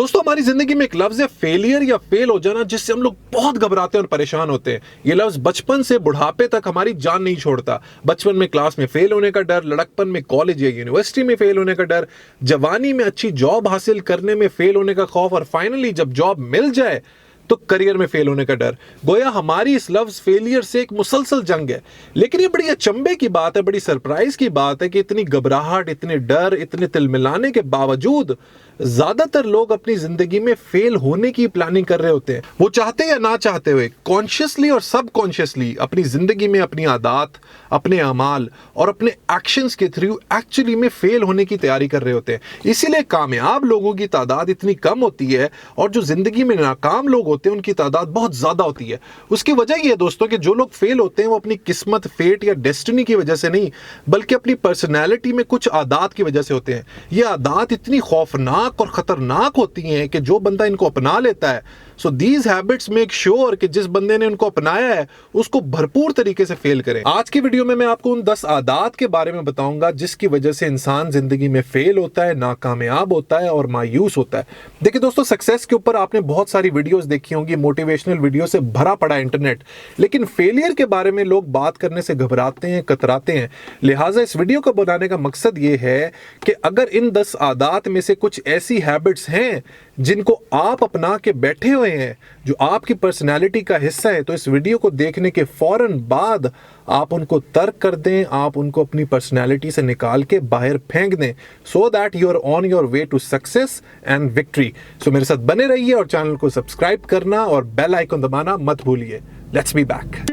दोस्तों हमारी जिंदगी में एक लफ्ज है फेलियर या फेल हो जाना, जिससे हम लोग बहुत घबराते हैं और परेशान होते हैं। ये लफ्ज बचपन से बुढ़ापे तक हमारी जान नहीं छोड़ता। बचपन में क्लास में फेल होने का डर, लड़कपन में कॉलेज या यूनिवर्सिटी में फेल होने का डर, जवानी में अच्छी जॉब हासिल करने में फेल होने का खौफ, और फाइनली जब जॉब मिल जाए तो करियर में फेल होने का डर। गोया हमारी इस लफ्ज फेलियर से एक मुसलसल जंग है। लेकिन ये बड़ी अचंभे की बात है, बड़ी सरप्राइज की बात है कि इतनी घबराहट, इतने डर, इतने तिलमिलाने के बावजूद ज्यादातर लोग अपनी जिंदगी में फेल होने की प्लानिंग कर रहे होते हैं। वो चाहते या ना चाहते हुए, कॉन्शियसली और सबकॉन्शियसली अपनी जिंदगी में अपनी आदत, अपने अमाल और अपने एक्शंस के थ्रू एक्चुअली में फेल होने की तैयारी कर रहे होते हैं। इसीलिए कामयाब लोगों की तादाद इतनी कम होती है और जो जिंदगी में नाकाम लोग होते हैं उनकी तादाद बहुत ज्यादा होती है। उसकी वजह यह है दोस्तों कि जो लोग फेल होते हैं वो अपनी किस्मत, फेट या डेस्टिनी की वजह से नहीं, बल्कि अपनी पर्सनैलिटी में कुछ आदत की वजह से होते हैं। ये आदत इतनी खौफनाक और खतरनाक होती हैं कि जो बंदा इनको अपना लेता है, so these habits make sure कि जिस बंदे ने उनको अपनाया है उसको भरपूर तरीके से फेल करें। आज की वीडियो में मैं आपको उन 10 आदत के बारे में बताऊंगा जिसकी वजह से इंसान जिंदगी में फेल होता है, नाकामयाब होता है और मायूस होता है। देखिए दोस्तों, सक्सेस के ऊपर आपने बहुत सारी वीडियोस देखी होंगी, मोटिवेशनल वीडियो से भरा पड़ा इंटरनेट, लेकिन फेलियर के बारे में लोग बात करने से घबराते हैं, कतराते हैं। लिहाजा इस वीडियो को बनाने का मकसद ये है कि अगर इन 10 आदत में से कुछ ऐसी हैबिट्स हैं जिनको आप अपना के बैठे हुए हैं, जो आपकी पर्सनैलिटी का हिस्सा है, तो इस वीडियो को देखने के फौरन बाद आप उनको तर्क कर दें, आप उनको अपनी पर्सनैलिटी से निकाल के बाहर फेंक दें, so that you are on your way to success and victory. So मेरे साथ बने रहिए और चैनल को सब्सक्राइब करना और बेल आइकन दबाना मत भूलिए। Let's be back.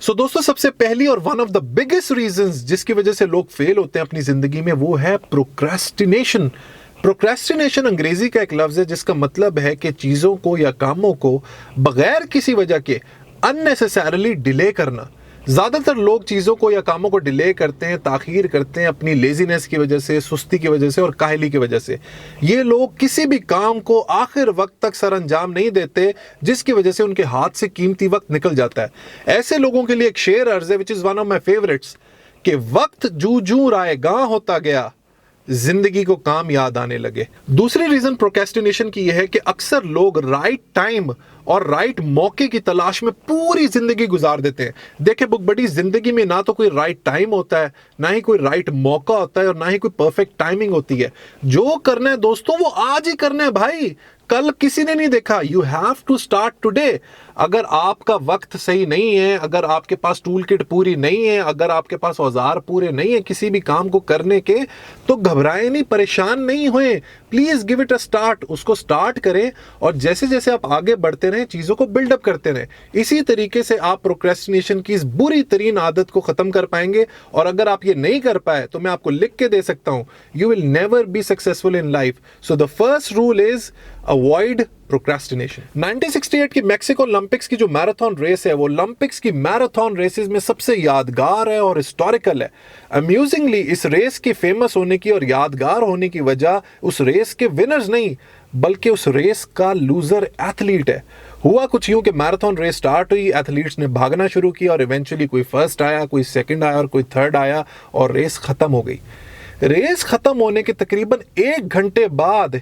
सो दोस्तों, सबसे पहली और one of the biggest reasons जिसकी वजह से लोग फेल होते हैं अपनी जिंदगी में, वो है प्रोक्रेस्टिनेशन। प्रोक्रेस्टिनेशन अंग्रेजी का एक लफ्ज है जिसका मतलब है कि चीजों को या कामों को बगैर किसी वजह के अननेसेसरली डिले करना। ज्यादातर लोग चीजों को या कामों को डिले करते हैं, ताखीर करते हैं अपनी लेजीनेस की वजह से, सुस्ती की वजह से और काहली की वजह से। ये लोग किसी भी काम को आखिर वक्त तक सर अंजाम नहीं देते, जिसकी वजह से उनके हाथ से कीमती वक्त निकल जाता है। ऐसे लोगों के लिए एक शेर अर्ज है, which is one of my favourites, कि वक्त जू जू रायगां होता गया, जिंदगी को काम याद आने लगे। दूसरी रीजन प्रोक्रेस्टिनेशन की यह है कि अक्सर लोग राइट टाइम और राइट मौके की तलाश में पूरी जिंदगी गुजार देते हैं। देखिए बुक बड़ी, जिंदगी में ना तो कोई राइट टाइम होता है, ना ही कोई राइट मौका होता है और ना ही कोई परफेक्ट टाइमिंग होती है। जो करना है दोस्तों वो आज ही करना है भाई, कल किसी ने नहीं देखा। You have to start today. अगर आपका वक्त सही नहीं है, अगर आपके पास टूल किट पूरी नहीं है, अगर आपके पास औजार पूरे नहीं है किसी भी काम को करने के, तो घबराएं नहीं, परेशान नहीं हुए, please give it a start. उसको स्टार्ट करें और जैसे जैसे आप आगे बढ़ते रहें, चीजों को बिल्डअप करते रहें। इसी तरीके से आप प्रोक्रेस्टिनेशन की इस बुरी तरीन आदत को खत्म कर पाएंगे। और अगर आप ये नहीं कर पाए तो मैं आपको लिख के दे सकता हूं, you will never be successful in life. So the first rule is avoid procrastination. 1968 की मैक्सिको ओलंपिक्स की जो मैराथन रेस है, वो ओलंपिक्स की मैराथन रेसेस में सबसे यादगार है और हिस्टोरिकल है। अम्यूजिंगली इस रेस के फेमस होने की और यादगार होने की वजह उस रेस के विनर्स नहीं, बल्कि उस रेस का लूजर एथलीट है। हुआ कुछ यूं कि मैराथन रेस स्टार्ट हुई, एथलीट्स ने भागना शुरू किया और इवेंचुअली कोई फर्स्ट आया, कोई सेकंड आया और कोई थर्ड आया और रेस खत्म हो गई। रेस खत्म होने के तकरीबन 1 घंटे बाद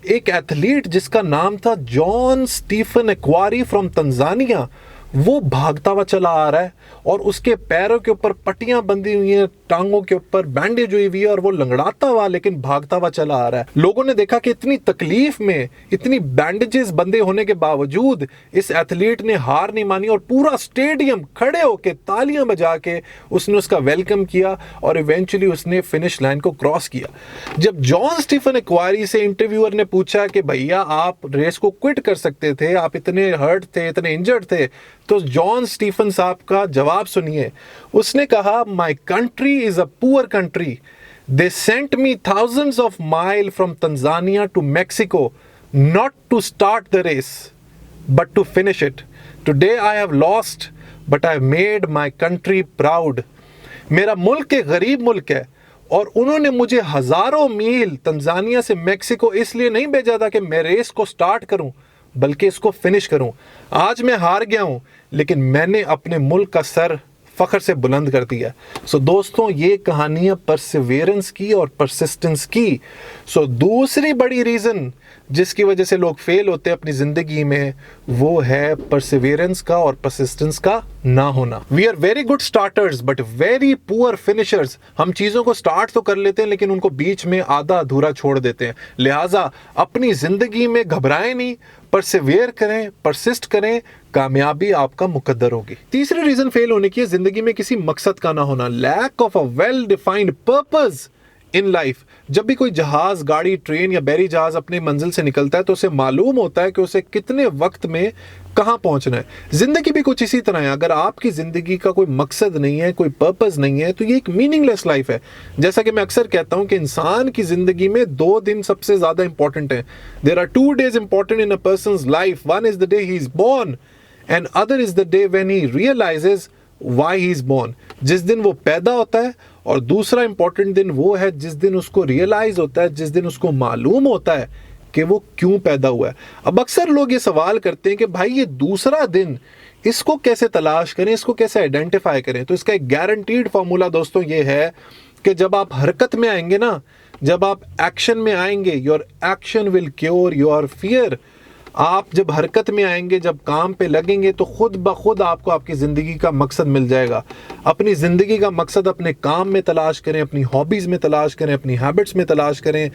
एक एथलीट जिसका नाम था जॉन स्टीफन एक्वारी फ्रॉम तंजानिया, वो भागता हुआ चला आ रहा है और उसके पैरों के ऊपर पट्टियां बंधी हुई हैं, टांगों के ऊपर बैंडेज हुई हुई है और वो लंगड़ाता हुआ लेकिन भागता हुआ चला आ रहा है। लोगों ने देखा कि इतनी तकलीफ में, इतनी बैंडेजेस बंधे होने के बावजूद इस एथलीट ने हार नहीं मानी और पूरा स्टेडियम खड़े होकर तालियां बजा के उसने उसका वेलकम किया और इवेंचुअली उसने फिनिश लाइन को क्रॉस किया। जब जॉन स्टीफन एक्वारी से इंटरव्यूअर ने पूछा कि भैया आप रेस को क्विट कर सकते थे, आप इतने हर्ट थे, इतने इंजर्ड थे, तो जॉन स्टीफन साहब का जवाब सुनिए। उसने कहा, my country is a poor country, they sent me thousands of mile from Tanzania to Mexico, not to start the race but to finish it. Today I have lost but I made my country proud. मेरा मुल्क एक गरीब मुल्क है और उन्होंने मुझे हजारों मील तंजानिया से मैक्सिको इसलिए नहीं भेजा था कि मैं रेस को स्टार्ट करूं, बल्कि इसको फिनिश करूं। आज मैं हार गया हूं, लेकिन मैंने अपने मुल्क का सर फख्र से बुलंद करती है। सो दोस्तों, ये कहानियाँ परसिवेरेंस की और परसिस्टेंस की। सो दूसरी बड़ी रीज़न जिसकी वजह से लोग फेल होते हैं अपनी ज़िंदगी में, वो है परसिवेरेंस का और परसिस्टेंस का ना होना। We are very good starters but very poor finishers. हम चीज़ों को स्टार्ट तो कर लेते हैं लेकिन उनको बीच में आधा अधूरा छोड़ देते हैं। लिहाजा अपनी ज़िंदगी में घबराएं नहीं, परसिवेयर करें, परसिस्ट करें, कामयाबी आपका मुकद्दर होगी। तीसरी रीजन फेल होने की है जिंदगी में किसी मकसद का ना होना, lack of a well defined purpose in life. जब भी कोई जहाज, गाड़ी, ट्रेन या बैरी जहाज अपने मंजिल से निकलता है तो उसे मालूम होता है कि उसे कितने वक्त में कहां पहुंचना है। जिंदगी भी कुछ इसी तरह है। अगर आपकी जिंदगी का कोई मकसद नहीं है, कोई पर्पस नहीं है, तो ये एक मीनिंगलेस लाइफ है। जैसा कि मैं अक्सर कहता हूं कि इंसान की जिंदगी में 2 दिन सबसे ज्यादा इंपॉर्टेंट है। There are 2 days important in a person's life. One is the day he is born and other is the day when he realizes why he is born. जिस दिन वो पैदा होता है, और दूसरा इंपॉर्टेंट दिन वो है जिस दिन उसको रियलाइज होता है, जिस दिन उसको मालूम होता है कि वो क्यों पैदा हुआ है। अब अक्सर लोग ये सवाल करते हैं कि भाई ये दूसरा दिन, इसको कैसे तलाश करें, इसको कैसे आइडेंटिफाई करें। तो इसका एक गारंटीड फॉर्मूला दोस्तों ये है कि जब आप हरकत में आएंगे ना, जब आप एक्शन में आएंगे, your action will cure your fear. आप जब हरकत में आएंगे, जब काम पे लगेंगे, तो खुद ब खुद आपको आपकी ज़िंदगी का मकसद मिल जाएगा। अपनी ज़िंदगी का मकसद अपने काम में तलाश करें, अपनी हॉबीज़ में तलाश करें, अपनी हैबिट्स में तलाश करें,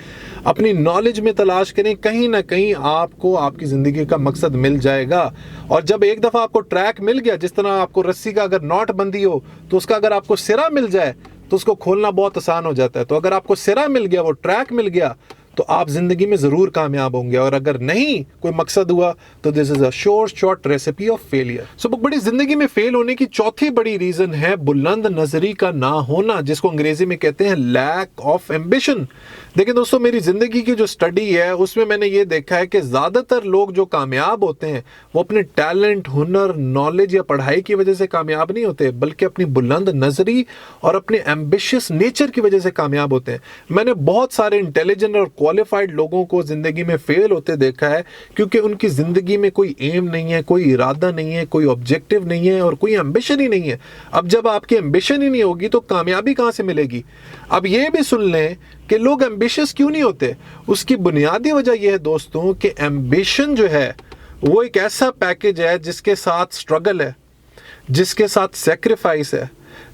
अपनी नॉलेज में तलाश करें। कहीं ना कहीं आपको आपकी ज़िंदगी का मकसद मिल जाएगा। और जब एक दफ़ा आपको ट्रैक मिल गया, जिस तरह आपको रस्सी का अगर नॉट बंधी हो तो उसका अगर आपको सिरा मिल जाए तो उसको खोलना बहुत आसान हो जाता है। तो अगर आपको सिरा मिल गया, वो ट्रैक मिल गया, तो आप जिंदगी में जरूर कामयाब होंगे। और अगर नहीं कोई मकसद हुआ तो this is a sure short recipe of failure. So बड़ी जिंदगी में फेल होने की चौथी बड़ी रीजन है बुलंद नजरी का ना होना, जिसको अंग्रेजी में कहते हैं लैक ऑफ एम्बिशन। देखिए दोस्तों, मेरी जिंदगी की जो स्टडी है उसमें मैंने ये देखा है कि ज्यादातर लोग जो कामयाब होते हैं वो अपने टैलेंट, हुनर, नॉलेज या पढ़ाई की वजह से कामयाब नहीं होते, बल्कि अपनी बुलंद नजरी और अपने एम्बिशियस नेचर की वजह से कामयाब होते हैं। मैंने बहुत सारे इंटेलिजेंट और क्वालिफाइड लोगों को जिंदगी में फेल होते देखा है क्योंकि उनकी जिंदगी में कोई एम नहीं है, कोई इरादा नहीं है, कोई ऑब्जेक्टिव नहीं है और कोई एम्बिशन ही नहीं है। अब जब आपकी एम्बिशन ही नहीं होगी तो कामयाबी कहां से मिलेगी। अब ये भी सुन लें कि लोग एम्बिशियस क्यों नहीं होते। उसकी बुनियादी वजह यह है दोस्तों कि एम्बिशन जो है वो एक ऐसा पैकेज है जिसके साथ स्ट्रगल है, जिसके साथ सेक्रीफाइस है,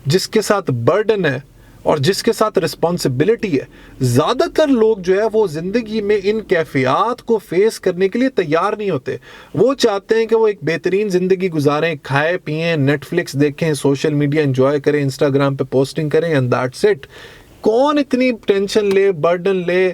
जिसके साथ बर्डन है और जिसके साथ रिस्पॉन्सिबिलिटी है। ज्यादातर लोग जो है वो जिंदगी में इन कैफियत को फेस करने के लिए तैयार नहीं होते। वो चाहते हैं कि वो एक बेहतरीन जिंदगी गुजारें, खाएं पिएं, नेटफ्लिक्स देखें, सोशल मीडिया एंजॉय करें, इंस्टाग्राम पे पोस्टिंग करें एंड दैट्स इट। कौन इतनी टेंशन ले, बर्डन ले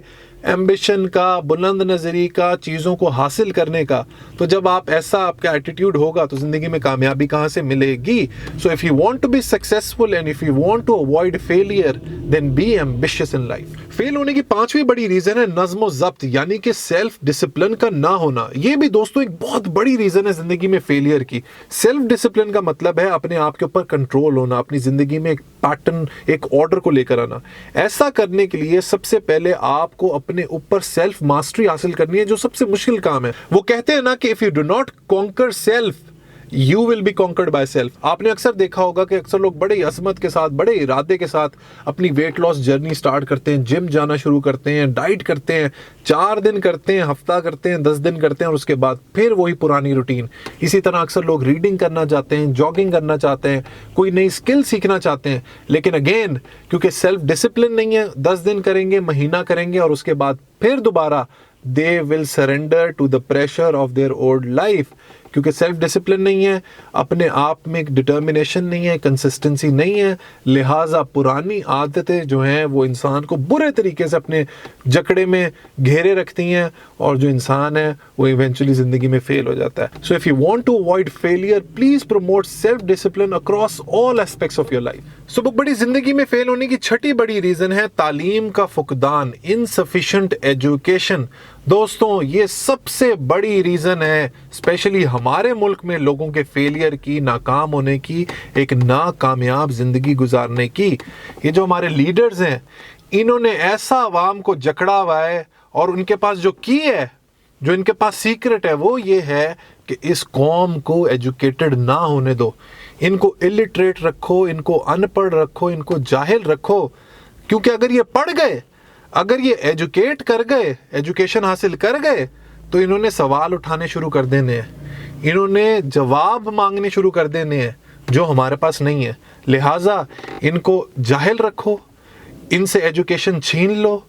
एम्बिशन का, बुलंद नजरी का, चीज़ों को हासिल करने का। तो जब आप ऐसा आपका एटीट्यूड होगा तो जिंदगी में कामयाबी कहाँ से मिलेगी। So if you want to be successful and if you want to avoid failure then be ambitious in life. Fail होने की 5वीं बड़ी रीजन है नज़्म ज़ब्त, यानी कि सेल्फ डिसिप्लिन का ना होना। ये भी दोस्तों एक बहुत बड़ी रीजन है जिंदगी में फेलियर की। सेल्फ डिसिप्लिन का मतलब है अपने आप के ऊपर कंट्रोल होना, अपनी जिंदगी में एक पैटर्न, एक ऑर्डर को लेकर आना। ऐसा करने के लिए सबसे पहले आपको अपने ऊपर सेल्फ मास्टरी हासिल करनी है, जो सबसे मुश्किल काम है। वो कहते हैं ना कि if you do not conquer self you will be conquered by self. आपने अक्सर देखा होगा कि अक्सर लोग बड़े अजमत के साथ, बड़े इरादे के साथ अपनी वेट लॉस जर्नी स्टार्ट करते हैं, जिम जाना शुरू करते हैं, डाइट करते हैं, 4 दिन करते हैं, हफ्ता करते हैं, 10 दिन करते हैं और उसके बाद फिर वही पुरानी रूटीन। इसी तरह अक्सर लोग रीडिंग करना चाहते हैं, जॉगिंग करना चाहते हैं, कोई नई स्किल सीखना चाहते हैं, लेकिन अगेन क्योंकि सेल्फ डिसिप्लिन नहीं है, 10 दिन करेंगे, महीना करेंगे और उसके बाद फिर दोबारा they will surrender to the pressure of their old life। क्योंकि सेल्फ डिसिप्लिन नहीं है, अपने आप में एक डिटर्मिनेशन नहीं है, कंसिस्टेंसी नहीं है, लिहाजा पुरानी आदतें जो हैं वो इंसान को बुरे तरीके से अपने जकड़े में घेरे रखती हैं और जो इंसान है वो इवेंचुअली जिंदगी में फेल हो जाता है। So if you want to avoid failure please promote self discipline across all aspects of your life. So बड़ी जिंदगी में फेल होने की 6ठी बड़ी रीजन है तालीम का फुकदान, इनसफिशिएंट एजुकेशन। दोस्तों ये सबसे बड़ी रीजन है स्पेशली हमारे मुल्क में लोगों के फेलियर की, नाकाम होने की, एक नाकामयाब जिंदगी गुजारने की। ये जो हमारे लीडर्स हैं इन्होंने ऐसा आवाम को जकड़ा हुआ है और उनके पास जो की है, जो इनके पास सीक्रेट है वो ये है कि इस कौम को एजुकेटेड ना होने दो, इनको इलिटरेट रखो, इनको अनपढ़ रखो, इनको जाहिल रखो, क्योंकि अगर ये पढ़ गए, अगर ये एजुकेट कर गए, एजुकेशन हासिल कर गए, तो इन्होंने सवाल उठाने शुरू कर देने हैं, इन्होंने जवाब मांगने शुरू कर देने हैं जो हमारे पास नहीं है। लिहाजा इनको जाहिल रखो, इनसे एजुकेशन छीन लो,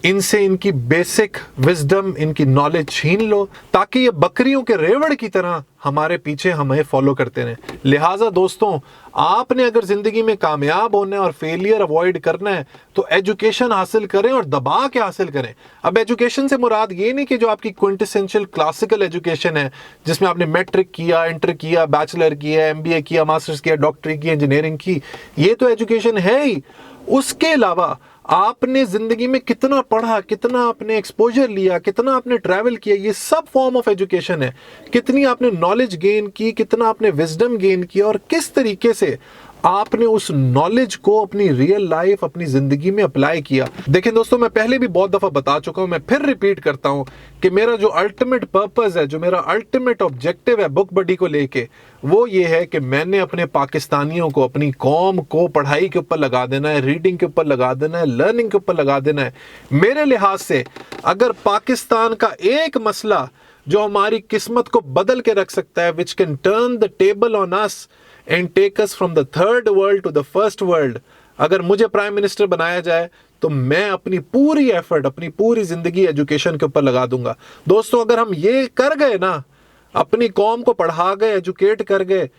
इनसे इनकी बेसिक विजडम, इनकी नॉलेज छीन लो, ताकि ये बकरियों के रेवड़ की तरह हमारे पीछे हमें फॉलो करते रहें। लिहाजा दोस्तों, आपने अगर जिंदगी में कामयाब होना है और फेलियर अवॉइड करना है तो एजुकेशन हासिल करें और दबा के हासिल करें। अब एजुकेशन से मुराद ये नहीं कि जो आपकी क्विंटेसेंशियल क्लासिकल एजुकेशन है, जिसमें आपने मैट्रिक किया, इंटर किया, बैचलर किया, एमबीए किया, मास्टर्स किया, डॉक्टरी की, इंजीनियरिंग की, ये तो एजुकेशन है ही। उसके अलावा आपने जिंदगी में कितना पढ़ा, कितना आपने एक्सपोजर लिया, कितना आपने ट्रैवल किया, ये सब फॉर्म ऑफ एजुकेशन है। कितनी आपने नॉलेज गेन की, कितना आपने विजडम गेन किया, और किस तरीके से आपने उस नॉलेज को अपनी रियल लाइफ, अपनी जिंदगी में अप्लाई किया। देखें दोस्तों, मैं पहले भी बहुत दफा बता चुका हूं, मैं फिर रिपीट करता हूं कि मेरा जो अल्टीमेट पर्पस है, जो मेरा अल्टीमेट ऑब्जेक्टिव है बुक बडी को लेके, वो ये है कि मैंने अपने पाकिस्तानियों को, अपनी कौम को पढ़ाई के ऊपर लगा देना है, रीडिंग के ऊपर लगा देना है, लर्निंग के ऊपर लगा देना है। मेरे लिहाज से अगर पाकिस्तान का एक मसला जो हमारी किस्मत को बदल के रख सकता है, which can turn the table on us and take us from the third world to the first world, अगर मुझे प्राइम मिनिस्टर बनाया जाए तो मैं अपनी पूरी एफर्ट, अपनी पूरी जिंदगी एजुकेशन के ऊपर लगा दूंगा। दोस्तों, अगर हम ये कर गए ना, अपनी कौम को पढ़ा गए, एजुकेट कर गए,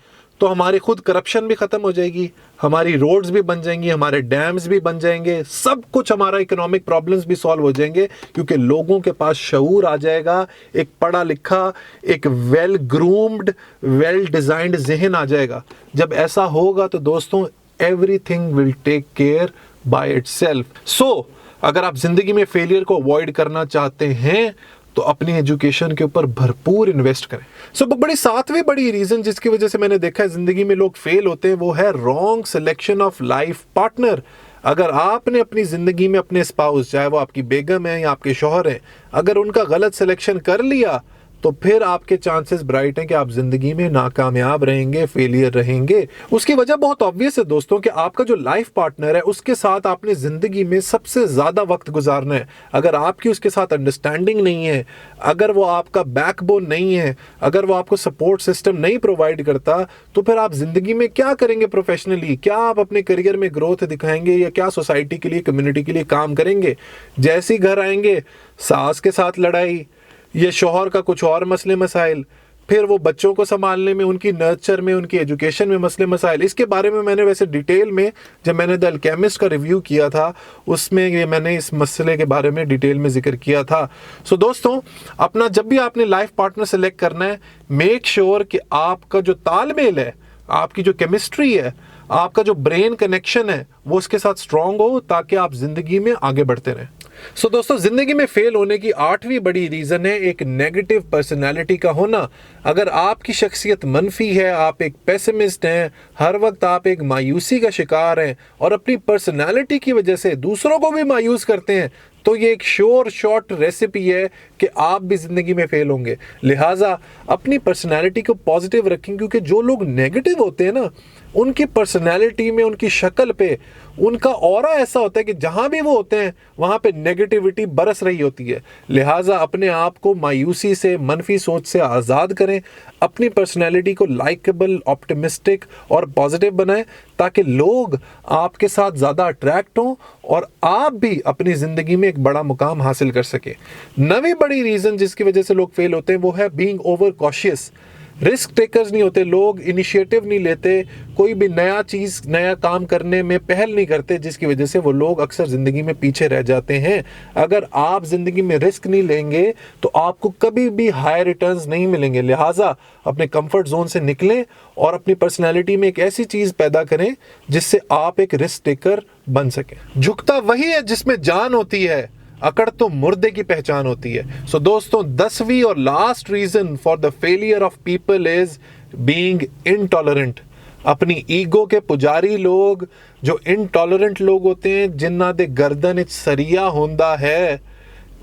तो हमारी खुद करप्शन भी खत्म हो जाएगी, हमारी रोड्स भी बन जाएंगी, हमारे डैम्स भी बन जाएंगे, सब कुछ, हमारा इकोनॉमिक प्रॉब्लम्स भी सॉल्व हो जाएंगे, क्योंकि लोगों के पास शऊर आ जाएगा, एक पढ़ा लिखा, एक वेल ग्रूम्ड, वेल डिजाइंड जहन आ जाएगा। जब ऐसा होगा तो दोस्तों everything will take care by itself. So अगर आप जिंदगी में फेलियर को अवॉइड करना चाहते हैं तो अपनी एजुकेशन के ऊपर भरपूर इन्वेस्ट करें। बड़ी सातवीं बड़ी रीजन जिसकी वजह से मैंने देखा है जिंदगी में लोग फेल होते हैं, वो है wrong selection of life partner. अगर आपने अपनी जिंदगी में अपने स्पाउस, चाहे वो आपकी बेगम है या आपके शौहर हैं, अगर उनका गलत सिलेक्शन कर लिया तो फिर आपके चांसेस ब्राइट हैं कि आप जिंदगी में नाकामयाब रहेंगे, फेलियर रहेंगे। उसकी वजह बहुत ऑब्वियस है दोस्तों कि आपका जो लाइफ पार्टनर है उसके साथ आपने जिंदगी में सबसे ज्यादा वक्त गुजारना है। अगर आपकी उसके साथ अंडरस्टैंडिंग नहीं है, अगर वो आपका बैकबोन नहीं है, अगर वो आपको सपोर्ट सिस्टम नहीं प्रोवाइड करता, तो फिर आप जिंदगी में क्या करेंगे प्रोफेशनली? क्या आप अपने करियर में ग्रोथ दिखाएंगे या क्या सोसाइटी के लिए, कम्युनिटी के लिए काम करेंगे? जैसे ही घर आएंगे, सास के साथ लड़ाई, ये शौहर का कुछ और मसले मसाइल, फिर वो बच्चों को संभालने में, उनकी नर्चर में, उनकी एजुकेशन में मसले मसाइल। इसके बारे में मैंने वैसे डिटेल में, जब मैंने द अल्केमिस्ट का रिव्यू किया था, उसमें ये मैंने इस मसले के बारे में डिटेल में जिक्र किया था। दोस्तों, अपना जब भी आपने लाइफ पार्टनर सेलेक्ट करना है, मेक श्योर कि आपका जो तालमेल है, आपकी जो केमिस्ट्री है, आपका जो ब्रेन कनेक्शन है, वो उसके साथ स्ट्रांग हो, ताकि आप जिंदगी में आगे बढ़ते रहें। दोस्तों, जिंदगी में फेल होने की आठवीं बड़ी रीजन है एक नेगेटिव पर्सनालिटी का होना। अगर आपकी शख्सियत मनफी है, आप एक पेसिमिस्ट हैं, हर वक्त आप एक मायूसी का शिकार हैं और अपनी पर्सनालिटी की वजह से दूसरों को भी मायूस करते हैं, तो ये एक श्योर शॉर्ट रेसिपी है कि आप भी जिंदगी में फेल होंगे। लिहाजा अपनी पर्सनालिटी को पॉजिटिव रखें, क्योंकि जो लोग नेगेटिव होते हैं ना, उनकी पर्सनालिटी में, उनकी शक्ल पे, उनका ऑरा ऐसा होता है कि जहां भी वो होते हैं वहां पे नेगेटिविटी बरस रही होती है। लिहाजा अपने आप को मायूसी से, मनफी सोच से आज़ाद करें, अपनी पर्सनैलिटी को लाइकेबल, ऑप्टिमिस्टिक और पॉजिटिव बनाएं, ताकि लोग आपके साथ ज़्यादा अट्रैक्ट हों और आप भी अपनी ज़िंदगी में एक बड़ा मुकाम हासिल कर सके। नवी बड़ी रीज़न जिसकी वजह से लोग फेल होते हैं वो है being over cautious. Risk takers नहीं होते लोग, इनिशिएटिव नहीं लेते, कोई भी नया चीज़, नया काम करने में पहल नहीं करते, जिसकी वजह से वो लोग अक्सर ज़िंदगी में पीछे रह जाते हैं। अगर आप ज़िंदगी में रिस्क नहीं लेंगे तो आपको कभी भी हाई रिटर्न्स नहीं मिलेंगे। लिहाजा अपने कंफर्ट जोन से निकलें और अपनी पर्सनैलिटी में एक ऐसी चीज़ पैदा करें जिससे आप एक रिस्क टेकर बन सकें। झुकता वही है जिसमें जान होती है, अकड़ तो मुर्दे की पहचान होती है। दोस्तों, 10वीं और last reason for the failure of people is being intolerant. अपनी ईगो के पुजारी लोग, जो इनटॉलरेंट लोग होते हैं, जिन्ना दे गर्दन इच सरिया होंदा है,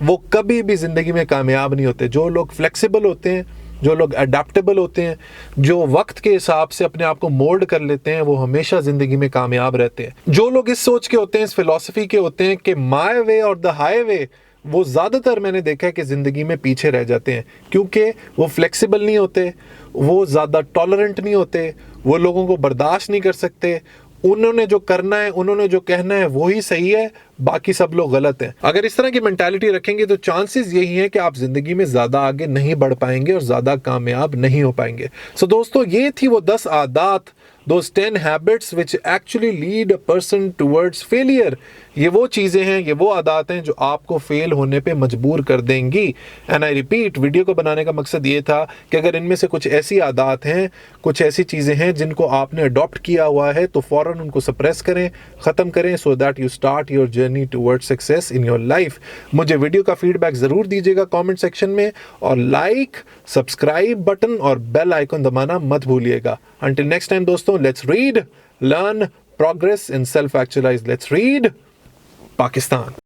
वो कभी भी जिंदगी में कामयाब नहीं होते। जो लोग फ्लेक्सिबल होते हैं, जो लोग अडेप्टेबल होते हैं, जो वक्त के हिसाब से अपने आप को मोल्ड कर लेते हैं, वो हमेशा जिंदगी में कामयाब रहते हैं। जो लोग इस सोच के होते हैं, इस फिलॉसफी के होते हैं कि माय वे और द हाई वे, वो ज़्यादातर मैंने देखा है कि ज़िंदगी में पीछे रह जाते हैं, क्योंकि वो फ्लेक्सिबल नहीं होते, वो ज़्यादा टॉलरेंट नहीं होते, वो लोगों को बर्दाश्त नहीं कर सकते। उन्होंने जो करना है, उन्होंने जो कहना है वही सही है, बाकी सब लोग गलत हैं। अगर इस तरह की मेंटालिटी रखेंगे तो चांसेस यही है कि आप जिंदगी में ज्यादा आगे नहीं बढ़ पाएंगे और ज्यादा कामयाब नहीं हो पाएंगे। सो दोस्तों, ये थी वो 10 आदत, those 10 habits which actually lead a person towards failure। ये वो चीज़ें हैं, ये वो आदत हैं जो आपको फेल होने पे मजबूर कर देंगी। एंड आई रिपीट, वीडियो को बनाने का मकसद ये था कि अगर इनमें से कुछ ऐसी आदत हैं, कुछ ऐसी चीज़ें हैं जिनको आपने अडॉप्ट किया हुआ है, तो फ़ौरन उनको सप्रेस करें, ख़त्म करें, सो that you start your journey towards success in your life. मुझे वीडियो का फीडबैक ज़रूर दीजिएगा कॉमेंट सेक्शन में, और लाइक, सब्सक्राइब बटन और बेल आइकन दबाना मत भूलिएगा। Until next time दोस्तों, let's read, learn, progress and self-actualize. Let's read Pakistan.